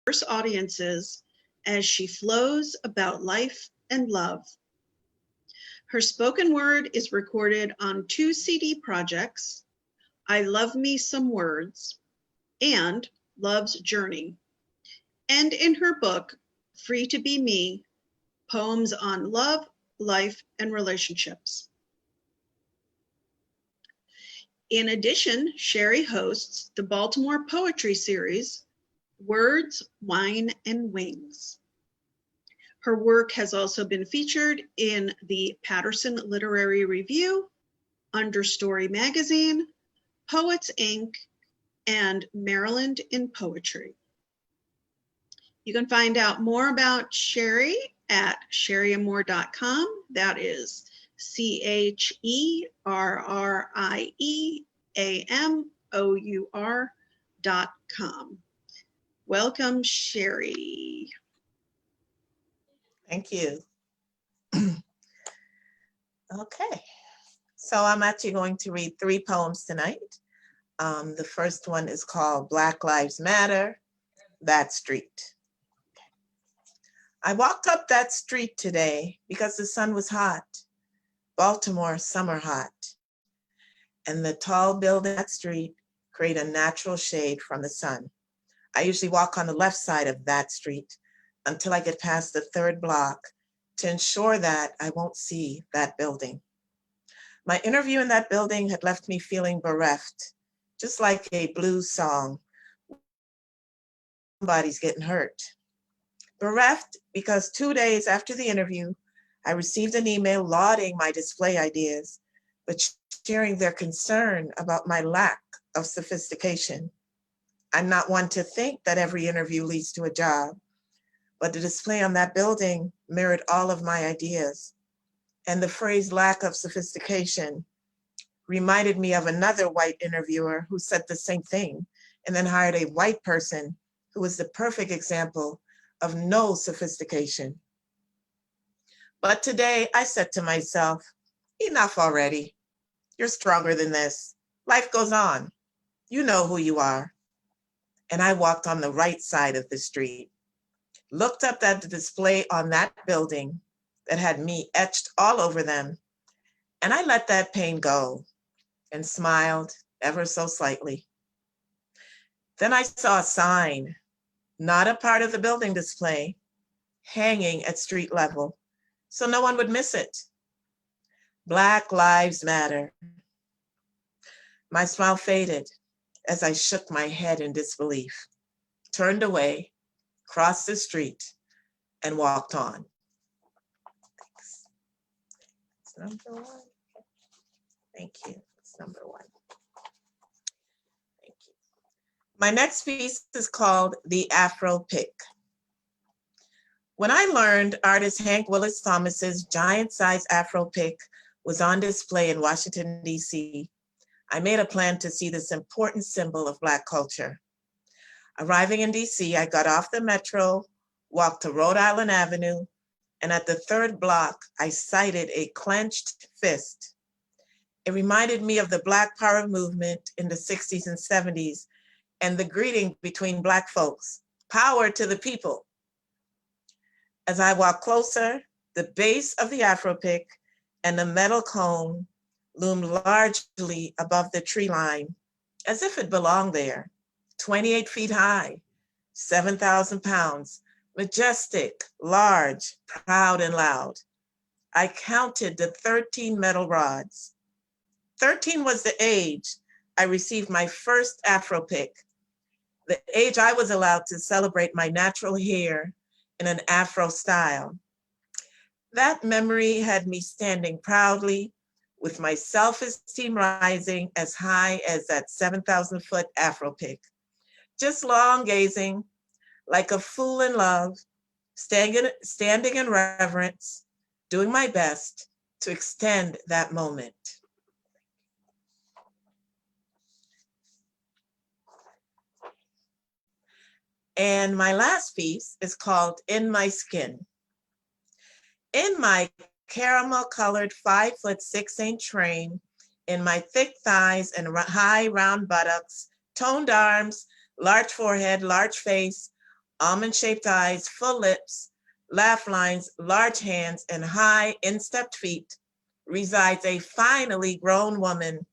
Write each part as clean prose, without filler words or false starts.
diverse audiences as she flows about life and love. Her spoken word is recorded on 2 CD projects, I Love Me Some Words and Love's Journey, and in her book, Free to Be Me, poems on love, life, and relationships. In addition, Cherrie hosts the Baltimore poetry series, Words, Wine, and Wings. Her work has also been featured in the Patterson Literary Review, Understory Magazine, Poets Inc., and Maryland in Poetry. You can find out more about Cherrie at cherrieamour.com. That is CHERRIEAMOUR.com. Welcome, Cherrie. Thank you. Okay, so I'm actually going to read 3 poems tonight. The first one is called Black Lives Matter, That Street. I walked up that street today because the sun was hot, Baltimore summer hot, and the tall building on that street create a natural shade from the sun. I usually walk on the left side of that street until I get past the 3rd block to ensure that I won't see that building. My interview in that building had left me feeling bereft, just like a blues song. Somebody's getting hurt. Bereft because 2 days after the interview, I received an email lauding my display ideas, but sharing their concern about my lack of sophistication. I'm not one to think that every interview leads to a job, but the display on that building mirrored all of my ideas. And the phrase lack of sophistication reminded me of another white interviewer who said the same thing and then hired a white person who was the perfect example of no sophistication. But today I said to myself, enough already. You're stronger than this. Life goes on. You know who you are. And I walked on the right side of the street, looked up at the display on that building that had me etched all over them, and I let that pain go and smiled ever so slightly. Then I saw a sign, not a part of the building display, hanging at street level, so no one would miss it. Black Lives Matter. My smile faded as I shook my head in disbelief, turned away, crossed the street, and walked on. Thanks. That's number 1. Thank you. That's number 1. Thank you. My next piece is called The Afro Pick. When I learned artist Hank Willis Thomas's giant-sized Afro Pick was on display in Washington, D.C., I made a plan to see this important symbol of Black culture. Arriving in D.C., I got off the metro, walked to Rhode Island Avenue, and at the 3rd block, I sighted a clenched fist. It reminded me of the Black Power movement in the 60s and 70s and the greeting between Black folks, power to the people. As I walked closer, the base of the Afro Pick and the metal cone loomed largely above the tree line, as if it belonged there, 28 feet high, 7,000 pounds, majestic, large, proud, and loud. I counted the 13 metal rods. 13 was the age I received my first Afro Pick, the age I was allowed to celebrate my natural hair in an Afro style. That memory had me standing proudly with my self-esteem rising as high as that 7,000-foot Afro Pick, just long gazing like a fool in love, standing in reverence, doing my best to extend that moment. And my last piece is called In My Skin. In my caramel-colored 5'6" frame, in my thick thighs and high round buttocks, toned arms, large forehead, large face, almond-shaped eyes, full lips, laugh lines, large hands, and high instepped feet resides a finely grown woman.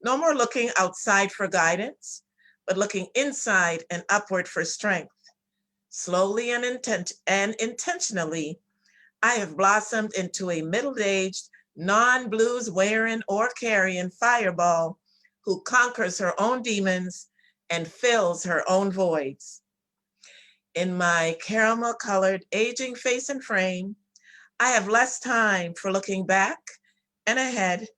No more looking outside for guidance, but looking inside and upward for strength. Slowly and intentionally, I have blossomed into a middle-aged, non-blues wearing or carrying fireball who conquers her own demons and fills her own voids. In my caramel-colored aging face and frame, I have less time for looking back and ahead,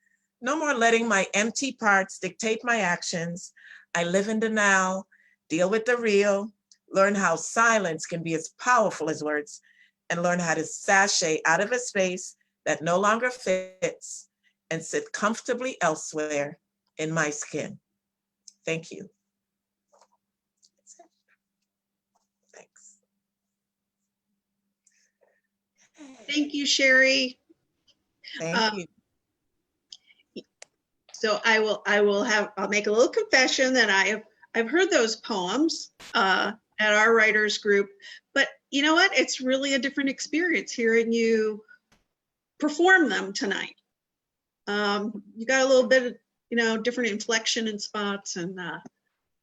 no more letting my empty parts dictate my actions. I live in the now, deal with the real, learn how silence can be as powerful as words, and learn how to sashay out of a space that no longer fits and sit comfortably elsewhere in my skin. Thank you. Thanks. Thank you, Cherrie. Thank you. So I'll make a little confession that I've heard those poems at our writers group, but you know what? It's really a different experience hearing you perform them tonight. You got a little bit of, different inflection and spots, and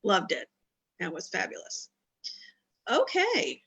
loved it. That was fabulous. Okay.